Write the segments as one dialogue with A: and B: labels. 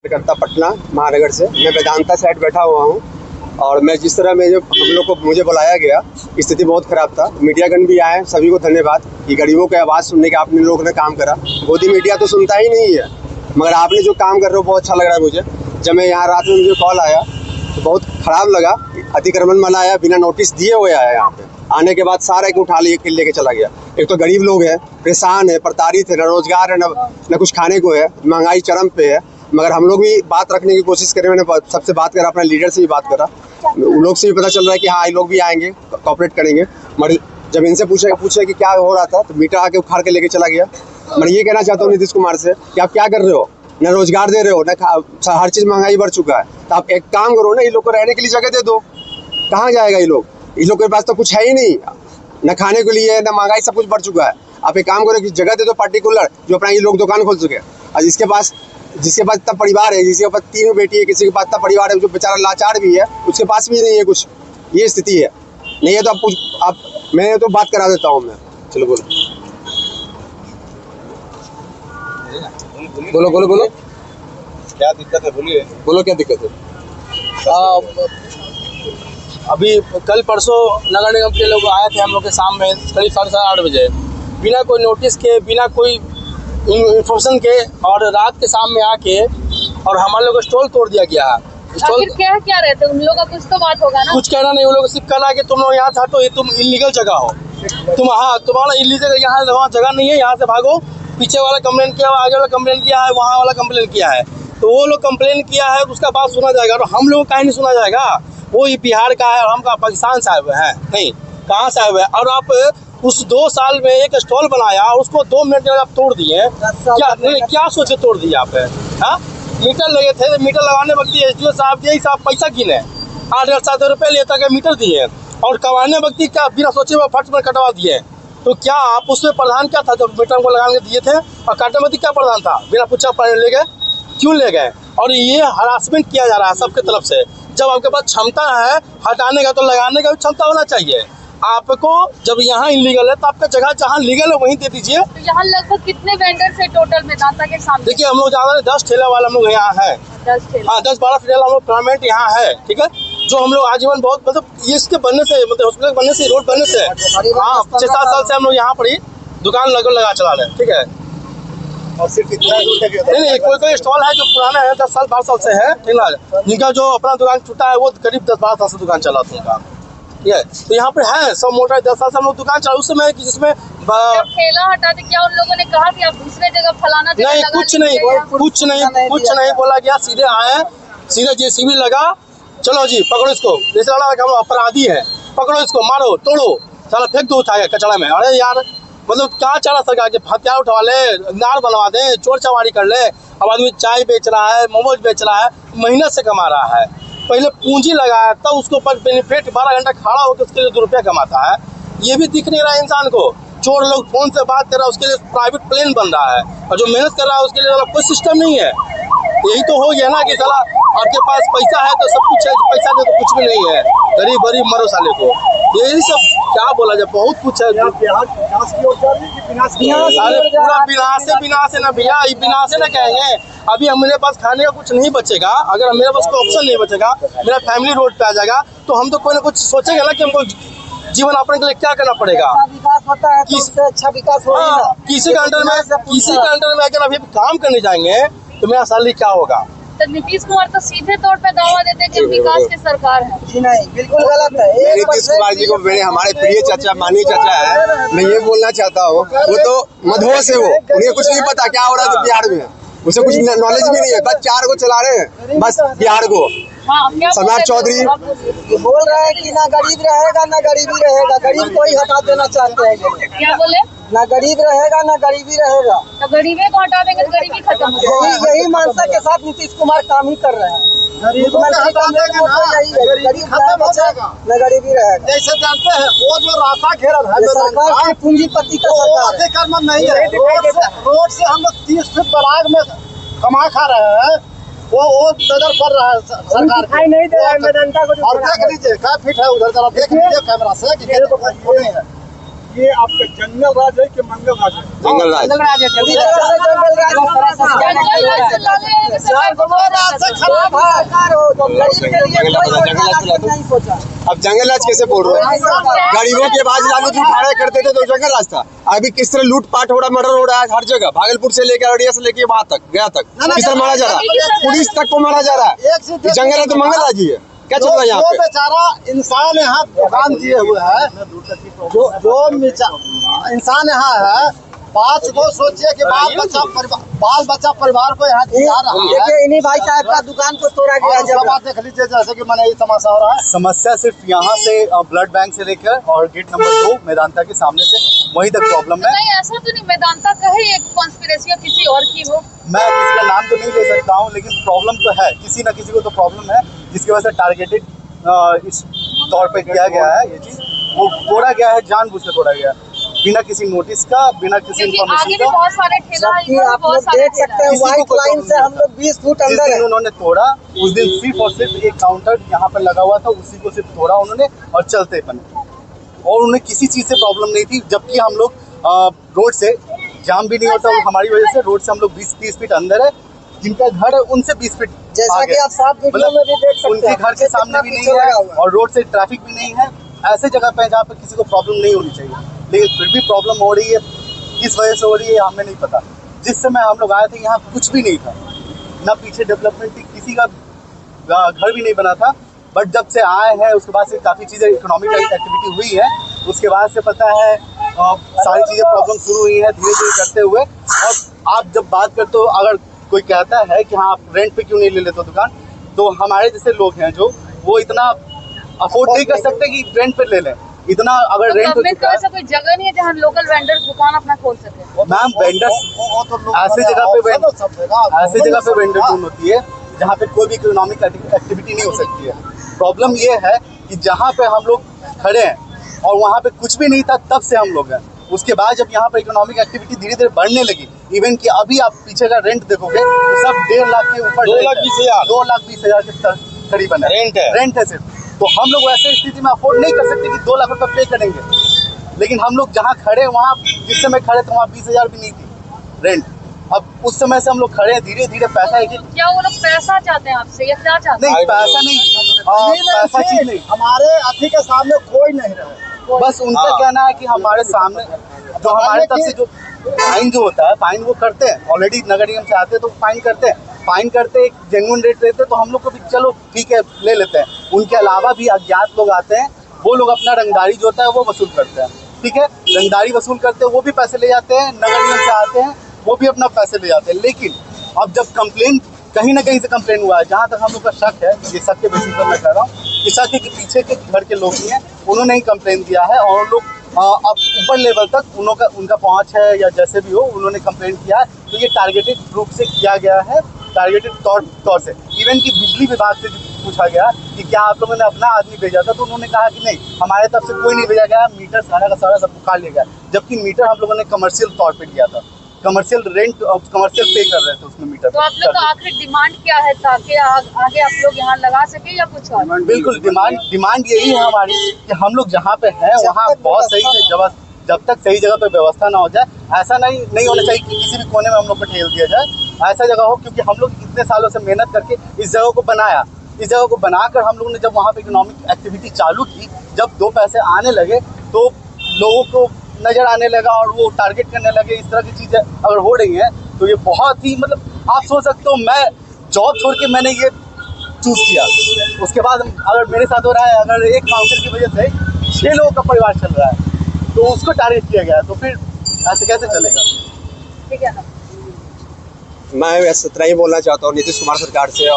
A: करता पटना महानगर से। मैं वेदांता साइड बैठा हुआ हूँ और मैं जिस तरह में जो हम लोग को मुझे बुलाया गया, स्थिति बहुत ख़राब था। मीडियागण भी आए, सभी को धन्यवाद कि गरीबों की आवाज़ सुनने का आपने लोगों ने काम करा। गोदी मीडिया तो सुनता ही नहीं है, मगर आपने जो काम कर रहे हो बहुत अच्छा लग रहा है मुझे। जब मैं यहाँ रात में मुझे कॉल आया तो बहुत ख़राब लगा। अतिक्रमण वाला आया, बिना नोटिस दिए हुए आया यहाँ पे। आने के बाद सारा एक उठा लिए लेके चला गया। एक तो गरीब लोग हैं, परेशान है, प्रताड़ित है, न रोजगार है, न कुछ खाने को है, महंगाई चरम पे है। मगर हम लोग भी बात रखने की कोशिश करें, मैंने सबसे बात करा, अपने लीडर से भी बात करा, उन लोग से भी पता चल रहा है कि हाँ ये लोग भी आएंगे, कॉपरेट करेंगे। मगर जब इनसे पूछे कि क्या हो रहा था तो मीटर आके उखाड़ के लेके चला गया। मैं ये कहना चाहता हूँ नीतीश कुमार से कि आप क्या कर रहे हो, न रोजगार दे रहे हो, न हर चीज़ महंगाई बढ़ चुका है। तो आप एक काम करो ना, ये लोग को रहने के लिए जगह दे दो। कहाँ जाएगा ये लोग? इन लोग के पास तो कुछ है ही नहीं, न खाने के लिए, न महंगाई, सब कुछ बढ़ चुका है। आप एक काम करो कि जगह दे दो पर्टिकुलर, जो अपना ये लोग दुकान खोल सके। और जिसके पास इतना परिवार है, जिसके पास 3 बेटी है, किसी के पास इतना परिवार है, जो बेचारा लाचार भी है, उसके पास भी नहीं है कुछ। ये स्थिति है। नहीं है तो आप मैं तो बात करा देता हूँ मैं। चलो बोलो बोलो बोलो बोलो
B: क्या दिक्कत है, बोलिए।
A: बोलो क्या दिक्कत है?
C: अभी कल परसों नगर निगम के लोग आए थे हम लोग के शाम में करीब 8:30 बजे, बिना कोई नोटिस के, बिना कोई इन्फॉर्मेशन के, और रात के शाम में आके और हमारे लोग स्टॉल तोड़ दिया गया है।
D: स्टॉल क्या रहते उन लोगों का? कुछ तो बात होगा ना।
C: कुछ कहना नहीं, उन लोग सिर्फ कहना कि तुम लोग यहाँ था तो तुम इलीगल जगह हो, तुम्हारा इलीगल यहाँ वहाँ जगह नहीं है, यहाँ से भागो। पीछे वाला कंप्लेन किया, आगे वाला कंप्लेन किया है, वहाँ वाला कंप्लेन किया है, तो वो लोग कंप्लेन किया है, उसका बात सुना जाएगा। और हम लोग का ही नहीं सुना जाएगा। वो ये बिहार का है और हम का पाकिस्तान से आए हुए हैं, नहीं कहाँ से आए हुए हैं। और आप उस 2 साल में एक स्टॉल बनाया, उसको 2 मिनट में आप तोड़ दिए। क्या सोचे तोड़ दिए आप? हाँ, मीटर लगे थे, मीटर लगाने वक्त SDO साहब यही साहब पैसा गिने 8,000-7,000 रुपये लेता के मीटर दिए, और कमाने वक्त क्या बिना सोचे हुए फट में कटवा दिए। तो क्या आप उसमें प्रधान क्या था जब मीटर को लगाने दिए थे? और काटने वक्त क्या प्रधान था? बिना पूछा ले गए, क्यों ले गए? और ये हरासमेंट किया जा रहा है सबके तरफ से। जब आपके पास क्षमता है हटाने का तो लगाने का भी क्षमता होना चाहिए आपको। जब यहाँ इलीगल है तो आपका जगह जहाँ लीगल है वहीं दे दीजिए।
D: तो यहाँ लगभग कितने वेंडर से टोटल वेदांता के सामने?
C: देखिए हम लोग ज़्यादा 10 ठेला वाला हम लोग यहाँ है, 10-12 ठेला हम लोग परमानेंट यहाँ है, ठीक है। जो हम लोग आजीवन बहुत मतलब ये इसके बनने से, मतलब हॉस्पिटल बनने से, रोड बनने से, हाँ 6-7 साल से हम लोग यहाँ पर ही दुकान लगा चला रहे हैं, ठीक है।
B: और सिर्फ इतना
C: नहीं, कोई स्टॉल है जो पुराना है, 10 साल 12 साल से है, ठीक है। जिनका जो अपना दुकान छूटा है वो करीब 10-12 साल से दुकान चला था उनका, ठीक है। तो यहाँ पे है सब मोटा 10 साल से हम लोग दुकान चला। उस समय जिसमें
D: ठेला हटा दे, क्या उन लोगों ने कहा कि आप दूसरे जगह फलाना जगह
C: नहीं, कुछ नहीं बोला गया। सीधे आए, सीधे JCB लगा, चलो जी पकड़ो इसको, जैसे लगा हम अपराधी है, पकड़ो इसको, मारो, तोड़ो, साला फेंक दो उठा के कचड़ा में। अरे यार, मतलब क्या चाह रहा सरकार के? हथियार उठवा ले, नार बनवा दे, चोर चमारी कर ले। अब आदमी चाय बेच रहा है, मोमोज बेच रहा है, मेहनत से कमा रहा है, पहले पूंजी लगाया तब उसके ऊपर बेनिफिट 12 घंटा खड़ा होकर उसके लिए 2 रुपया कमाता है। ये भी दिख नहीं रहा है इंसान को। चोर लोग फोन से बात कर रहा है, उसके लिए प्राइवेट प्लेन बन रहा है, और जो मेहनत कर रहा है उसके लिए कोई सिस्टम नहीं है। यही तो हो गया ना कि साला आपके पास पैसा है तो सब कुछ है, पैसा नहीं तो कुछ भी नहीं है, गरीब मरो साले को। यही सब क्या बोला जाए, बहुत कुछ है।
B: अरे पूरा
C: विनाश है ना भैया, विनाश है ना कहेंगे। अभी मेरे पास खाने का कुछ नहीं बचेगा, अगर मेरे पास कोई ऑप्शन नहीं बचेगा, मेरा फैमिली रोड पे आ जाएगा, तो हम तो कोई ना कुछ सोचेंगे ना कि हमको जीवन यापन के लिए क्या करना पड़ेगा।
E: विकास होता है तो अच्छा विकास होगा।
C: किसी का अंडर में अगर अभी काम करने जाएंगे तो मेरा सैलरी क्या होगा?
D: तो नीतीश कुमार तो सीधे तौर पे दावा देते हैं कि विकास की सरकार है।
E: जी नहीं, बिल्कुल गलत है।
A: नीतीश कुमार जी को मेरे हमारे प्रिय चाचा, माननीय चाचा है, मैं ये बोलना चाहता हूँ, वो तो मधुआ से हो, उन्हें कुछ नहीं पता क्या हो रहा है बिहार में, उसे कुछ नॉलेज भी नहीं है। बस 4 को चला रहे हैं, बस बिहार को। सम्राट चौधरी
E: बोल रहे हैं कि ना गरीब रहेगा ना गरीबी रहेगा, गरीब को ही हटा देना चाहते हैं।
D: क्या बोले?
E: ना गरीब रहेगा ना गरीबी रहेगा,
D: तो गरीबी को हटा देंगे तो गरीबी खत्म हो जाएगी।
E: यही मानसा के साथ नीतीश कुमार काम ही कर रहे हैं। गरीब खत्म हो जाएगा न गरीबी रहेगा।
B: जैसे जानते हैं वो जो रास्ता घेरा है
E: सरकार की पूंजीपति का सरकार
B: नहीं है। रोड से हम लोग 30 फीट बराग में कमा खा रहे हैं, वो नजर पड़ रहा है सरकार
E: दिखाई नहीं दे रहा है। मेदांता को
B: और देख लीजिए क्या फीट है उधर, जरा देख लीजिए कैमरा से कि ये आपका जंगल राज है कि मंगल राज है?
A: जंगल राज।
E: पूरी तरह से जंगल राज होना था।
D: जंगल राज से लाले
E: खराब है सरकार हो तो गरीब के लिए कोई योजना नहीं सोचा।
A: अब जंगल राज कैसे बोल रहे हो? गरीबों की आवाज लालू जी उठाया करते थे तो जंगल राज था। अभी किस तरह लूटपाट हो रहा, मर्डर हो रहा है हर जगह, भागलपुर से लेकर अररिया से लेकर वहां तक गया तक किस तरह मारा जा रहा है, पुलिस तक को मारा जा रहा है। जंगल राज तो मंगल राज ही है, क्या चल रहा है यहाँ
B: जो
A: पे?
B: बेचारा इंसान यहाँ दुकान दिए हुए है, जो इंसान यहाँ है, बात को सोचिए कि बाल बच्चा परिवार को यहाँ दिया रहा है।
E: देखिए इन्हीं भाई साहब का दुकान को तोड़ा गया
B: और उसका बात देख लीजिए, जैसे कि मैंने ये तमाशा हो रहा है।
F: समस्या सिर्फ यहाँ से ब्लड बैंक से लेकर और गेट नंबर 2 मेदांता के सामने से वहीं तक प्रॉब्लम है।
D: नहीं, ऐसा तो नहीं वेदांता का ही एक कॉन्स्पिरेसी किसी और की हो।
F: मैं किसी का नाम तो नहीं ले सकता हूँ, लेकिन प्रॉब्लम तो है, किसी न किसी को तो प्रॉब्लम है, जिसकी वजह से टारगेटेड इस तौर पे किया गया है। ये चीज़ वो तोड़ा गया है, जानबूझ के तोड़ा गया है, बिना किसी नोटिस का, बिना किसी
D: क्योंकि आगे
F: इन्फॉर्मेशन
D: भी
F: का।
D: बहुत सारे ठेला हैं,
E: जबकि
D: इधर भी
E: आप
D: बहुत
E: लोग
D: सारे
E: देख
D: ठेला
E: सकते हैं
D: हैं।
F: किसी
E: व्हाइट
F: को
E: लाइन से हम लोग 20 फुट
F: जिस
E: अंदर
F: दिन
E: है।
F: उन्होंने तोड़ा उस दिन सिर्फ और सिर्फ एक काउंटर यहाँ पर लगा हुआ था, उसी को सिर्फ तोड़ा उन्होंने और चलते बने, और उन्हें किसी चीज़ से प्रॉब्लम नहीं थी। जबकि हम लोग रोड से जाम भी नहीं होता हमारी वजह से, रोड से हम लोग 20-30 फीट अंदर है, जिनका घर है उनसे 20 फीट
E: जैसा कि आप साफ वीडियो में भी देख सकते हैं,
F: उनके घर के सामने भी नहीं है और रोड से ट्रैफिक भी नहीं है। ऐसे जगह पे जहाँ पर किसी को प्रॉब्लम नहीं होनी चाहिए, लेकिन फिर भी प्रॉब्लम हो रही है। किस वजह से हो रही है हमें नहीं पता। जिस समय हम लोग आए थे यहाँ कुछ भी नहीं था, ना पीछे डेवलपमेंट थी, किसी का घर भी नहीं बना था। बट जब से आए हैं उसके बाद से काफ़ी चीज़ें इकोनॉमिक एक्टिविटी हुई है, उसके बाद से पता है सारी चीज़ें प्रॉब्लम शुरू हुई है धीरे धीरे करते हुए। और आप जब बात करते हो, अगर कोई कहता है कि हाँ आप रेंट पे क्यों नहीं ले लेते हो दुकान, तो हमारे जैसे लोग हैं जो वो इतना अफोर्ड नहीं कर सकते कि रेंट पे ले लें। इतना अगर रेंट पे
D: गवर्नमेंट को ऐसा कोई जगह नहीं है जहाँ लोकल वेंडर दुकान अपना खोल सके।
F: मैम वेंडर्स ऐसे जगह पे वेंडर जोन होती है जहाँ पे कोई भी इकोनॉमिक एक्टिविटी नहीं हो सकती है। प्रॉब्लम ये है कि जहाँ पे हम लोग खड़े हैं और वहाँ पे कुछ भी नहीं था, तब से हम लोग हैं। उसके बाद जब यहाँ पर इकोनॉमिक एक्टिविटी धीरे धीरे बढ़ने लगी, इवन कि अभी आप पीछे का रेंट देखोगे तो सब 1.5 लाख के ऊपर 2,20,000 के करीबन रेंट है सिर्फ। तो हम लोग वैसे स्थिति में अफोर्ड नहीं कर सकते कि 2 लाख रुपये पे करेंगे। लेकिन हम लोग जहाँ खड़े वहाँ जिस समय खड़े थे वहाँ 20,000 भी नहीं थी रेंट। अब उस समय से हम लोग खड़े हैं, धीरे धीरे पैसा है कि
D: क्या वो लोग पैसा चाहते हैं आपसे या क्या चाहते हैं?
F: नहीं पैसा नहीं, पैसा चीज नहीं,
B: हमारे अति के सामने कोई नहीं रहे।
F: बस उनका कहना है कि हमारे सामने जो हमारे तरफ से जो फाइन जो होता है, फाइन वो करते हैं। ऑलरेडी नगर निगम से आते हैं तो फाइन करते हैं, एक जेन्युइन रेट रहते हैं तो हम लोग को भी चलो ठीक है ले लेते हैं। उनके अलावा भी अज्ञात लोग आते हैं, वो लोग अपना रंगदारी जो होता है वो वसूल करते हैं। ठीक है, रंगदारी वसूल करते हैं, वो भी पैसे ले जाते हैं। नगर निगम से आते हैं, वो भी अपना पैसे ले जाते हैं। लेकिन अब जब कंप्लेन कहीं ना कहीं से कंप्लेन हुआ है, जहाँ तक हम लोग का शक है, ये शक के बेसिस पर मैं कह रहा हूँ कि शक है कि पीछे के घर के लोग ही हैं, उन्होंने ही कंप्लेन दिया है और लोग अब ऊपर लेवल तक उनका पहुँच है या जैसे भी हो उन्होंने कंप्लेन किया है। तो ये टारगेटेड रूप से किया गया है, टारगेटेड तौर से। इवन कि बिजली विभाग से पूछा गया कि क्या आप लोगों ने अपना आदमी भेजा था, तो उन्होंने कहा कि नहीं, हमारे तरफ से कोई नहीं भेजा गया, मीटर सारा का सारा सब उखाड़ लिया गया। जबकि मीटर हम लोगों ने कमर्शियल तौर पे लिया था, कमर्शियल रेंट और कमर्शियल पे कर रहे थे उसमें मीटर।
D: तो आप लोग का आखिर डिमांड क्या है ताकि आगे आप लोग यहाँ लगा सके या कुछ और?
F: बिल्कुल डिमांड यही है हमारी कि हम लोग जहाँ पे हैं वहाँ बहुत सही से जब तक सही जगह पे व्यवस्था ना हो जाए, ऐसा नहीं होना चाहिए कि किसी भी कोने में हम लोग को ठेल दिया जाए। ऐसा जगह हो, क्योंकि हम लोग इतने सालों से मेहनत करके इस जगह को बनाया। इस जगह को बनाकर हम लोगों ने जब वहाँ पे इकोनॉमिक एक्टिविटी चालू की, जब 2 पैसे आने लगे तो लोगों को नज़र आने लगा और वो टारगेट करने लगे। इस तरह की चीज़ें अगर हो रही हैं तो ये बहुत ही आप सोच सकते हो, मैं जॉब छोड़ के मैंने ये चूज़ किया, उसके बाद अगर मेरे साथ हो रहा है, अगर एक काउंटर की वजह से 6 लोगों का परिवार चल रहा है तो उसको टारगेट किया गया, तो फिर ऐसे कैसे चलेगा?
D: ठीक है ना?
A: मैं वैसे इतना ही बोलना चाहता हूँ नीतीश कुमार सरकार से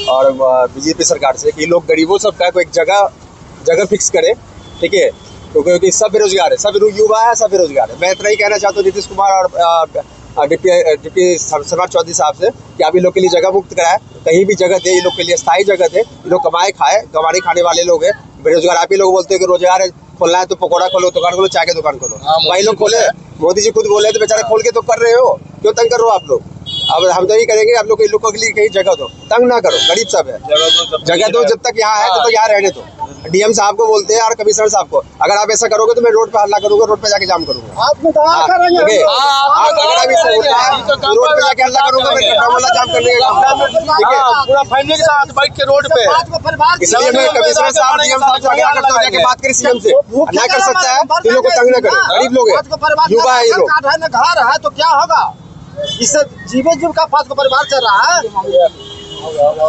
A: और बीजेपी सरकार से कि लोग गरीबों सबका को एक जगह फिक्स करे, ठीक है, क्योंकि सब बेरोजगार है, सब युवा है, सब बेरोजगार है। मैं इतना ही कहना चाहता हूँ नीतीश कुमार और डिप्टी सम्राट चौधरी साहब से कि आप इन लोग के लिए जगह मुक्त कराए, कहीं भी जगह दे, इन लोग के लिए स्थायी जगह दे। ये लोग कमाने खाने वाले लोग हैं, बेरोजगार। आप ही लोग बोलते हैं कि रोजगार है, खोलना है तो पकौड़ा खोलो, दुकान खोलो, चाय की दुकान खोलो, भाई लोग खोले। मोदी जी खुद बोले तो बेचारे खोल के तो कर रहे हो, क्यों तंग कर रहे हो आप लोग? अब हम तो यही करेंगे, आप लोग इन लोगों के लिए कहीं जगह दो, तंग ना करो, गरीब सब है, जगह दो, जब तक यहाँ है तो यहाँ रहने दो। डीएम साहब को बोलते हैं और कमिश्नर साहब को, अगर आप ऐसा करोगे तो मैं रोड पे हल्ला करूंगा, रोड पे जाके जाम करूंगा।
B: आप मुद्दा करेंगे हम लोग।
A: आप अगर आप ऐसा होता है रोड पे जाके हल्ला करूंगा, मैं गड्ढा वाला जाम करने का काम, ठीक है।
C: पूरा फैमिली के साथ बैठ के रोड पे,
B: पाँच को परिवार
A: इसलिए मैं कमिश्नर साहब डीएम साहब से आग्रह करता हूँ जाके बात करें सीएम से, ना कर सकता है तो लोग को तंग न करे, गरीब लोग है, युवा है ये लोग।
B: घर है तो क्या होगा, इससे जीवे जीव का 5 को परिवार चल रहा है,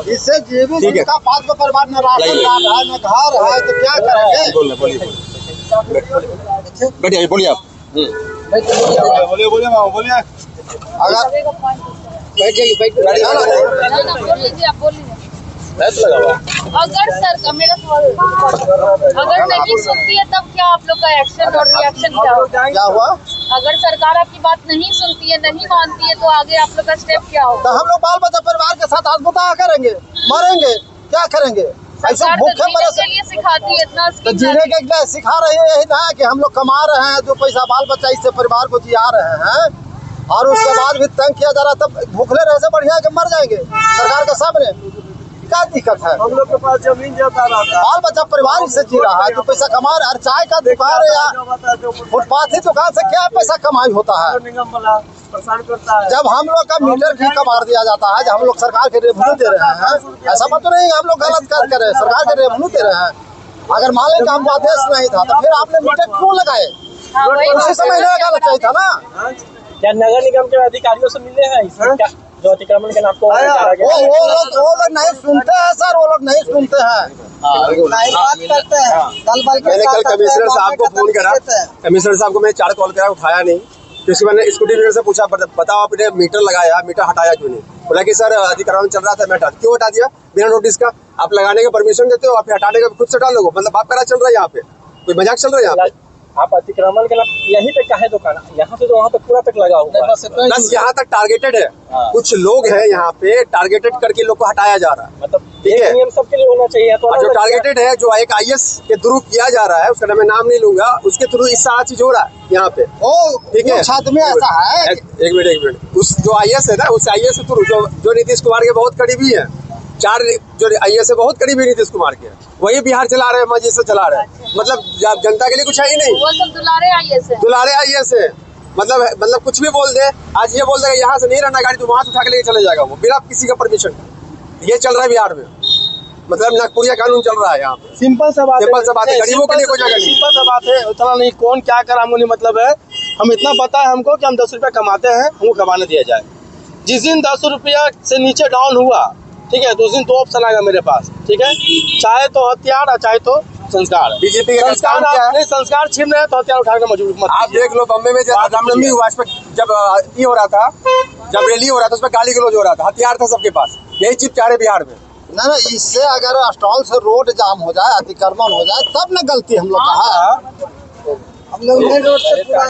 B: इससे जीवे जीव का 5 को परिवार न राशन कार्ड है न घर है, तो क्या करेंगे।
A: बोलिए बोलिए आप
F: बोलिए
B: अगर
D: बोल लीजिए, आप बोल लीजिए। अगर सर मेरा सवाल, अगर नहीं सुनती है तब क्या आप लोग का एक्शन और रिएक्शन क्या होगा?
B: क्या हुआ,
D: अगर सरकार आपकी बात नहीं सुनती है, नहीं मानती है, तो आगे आप लोग का स्टेप क्या होगा?
B: तो हम लोग बाल बच्चा परिवार के साथ आत्महत्या करेंगे, मरेंगे, क्या करेंगे। ऐसे
D: सरकार तो
B: भूखे
D: जीने
B: मरे
D: के लिए सिखाती है, इतना
B: तो
D: स्कीम
B: जीने के लिए सिखा रही है, यही ना कि हम लोग कमा रहे हैं, जो पैसा बाल बच्चा इससे परिवार को जिया रहे हैं, और उसके बाद भी तंग किया जा रहा है, तब भूखले रहे से बढ़िया कि मर जाएंगे सरकार के सामने। क्या दिक्कत है,
E: हम लोग के पास जमीन जाता रहता
B: बाल बच्चा परिवार इससे जी रहा है, जो पैसा कमा रहे हैं, चाय का दुकान या फुटपाथ की दुकान से क्या पैसा कमाई होता है।
E: निगम वाला परेशान करता है।
B: जब हम लोग का मीटर भी कमार दिया जाता है, जब हम लोग सरकार के रेवेन्यू दे रहे हैं, ऐसा मत नहीं हम लोग गलत कर रहे हैं, सरकार के रेवेन्यू दे रहे हैं। अगर मान लें कि हमको आदेश नहीं था तो फिर आपने मीटर क्यों लगाए,
D: हाँ, वही
B: उसी समय लगाना चाहिए था ना।
E: क्या नगर निगम के अधिकारियों से मिले हैं इसमें क्या जो अतिक्रमण के नाम को
B: वो लोग नहीं सुनते हैं सर, वो लोग नहीं सुनते हैं, बात करते हैं।
A: मैंने कल कमिश्नर साहब को फोन करा, कमिश्नर साहब को मैं 4 कॉल करा, उठाया नहीं, तो इसके मैंने स्कूटी मीटर से पूछा, बताओ आपने मीटर लगाया, मीटर हटाया क्यों नहीं? बोला कि सर अतिक्रमण चल रहा था, मैं हटा। क्यों हटा दिया बिना नोटिस का? आप लगाने का परमिशन देते हो, आप हटाने का खुद से हटा लोगे, मतलब आप करा चल रहा है यहाँ पे, कोई मजाक चल रहा है यहाँ पे?
E: आप अतिक्रमण के नाम यहीं पे काहे दुकान, यहाँ से तो वहाँ तक पूरा तक लगा हुआ है,
A: बस यहाँ तक टारगेटेड है, कुछ लोग हैं यहाँ पे टारगेटेड करके लोग को हटाया जा रहा है,
E: मतलब
A: ठीक है।
E: नियम सबके लिए होना चाहिए। तो
A: जो टारगेटेड है, जो एक IAS के थ्रू किया जा रहा है, उसका मैं नाम नहीं लूंगा, उसके थ्रू इस सारा चीज हो रहा है यहाँ पे, ठीक है।
B: छात्र में ऐसा है,
A: एक मिनट, उस जो IAS है ना, उस IAS के थ्रू जो नीतीश कुमार के बहुत करीबी है, 4 जो IAS है बहुत करीबी नीतीश कुमार के, वही बिहार चला रहे हैं, मजे से चला रहे हैं, मतलब जनता के लिए कुछ है ही नहीं,
D: वो सब दुलारे IAS है,
A: दुलारे IAS है, मतलब कुछ भी बोल दे, आज ये बोल देगा यहाँ से नहीं रहना गाड़ी, तो वहां से उठा के लेके चले जाएगा वो बिना किसी का परमिशन। ये चल रहा है बिहार में, मतलब नागपुरिया कानून चल रहा है यहाँ पे।
C: सिंपल सा बात
A: है, गरीबों के लिए कोई जगह नहीं।
C: सिंपल सा बात है, उतना नहीं कौन क्या कर हमको नहीं मतलब है, हम इतना पता है हमको कि हम 10 रुपया कमाते हैं, हमको कमाने दिया जाए। जिस दिन 10 रुपया से नीचे डाउन हुआ, ठीक है, तो उस दिन 2 ऑप्शन आएगा मेरे पास, ठीक है, चाहे तो हथियार और चाहे तो संस्कार।
A: बीजेपी का
C: संस्कार नहीं, संस्कार छीन रहे हैं तो हथियार उठाने मजबूर मत।
A: आप देख लो बम्बे में जब रामनवमी हुआ, इस पर जब ये हो रहा था, जब रैली हो रहा था, उस पर गाली गलौज हो रहा था, हथियार था सबके पास, यही चीज चाह रहे बिहार में।
B: ना इससे अगर स्टॉल से रोड जाम हो जाए, अतिक्रमण हो जाए, तब ना गलती हम लोग का है। हम लोग मेन रोड से पूरा